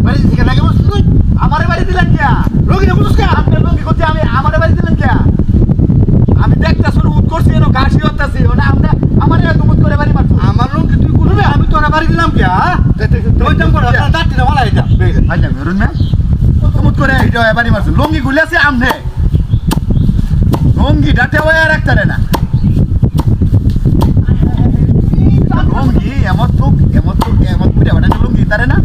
বাড়ি থেকে লাগে বস তুই আমারে বাড়ি দিলেন কে লঙ্গি না বুঝছ কে আপনি লঙ্গি করতে আমি আমারে বাড়ি দিলেন কে আমি দেখতা শুরু উঠ করছি এনো ঘাসি হতাছি ওনা আমরা আমারে দুমুত করে বাড়ি মারছো আমার লঙ্গি তুই করবে আমি তোরা বাড়ি দিলাম কে তুই দাম করে দাঁড়টি না ভালো এটা আচ্ছা মেরুন না দুমুত করে এটা বাড়ি মারছো লঙ্গি গুলি আছে আমনে লঙ্গি ডাটে ওয়া রাখতারে না লঙ্গি এমন তো পুরা বাটা লঙ্গি তারে না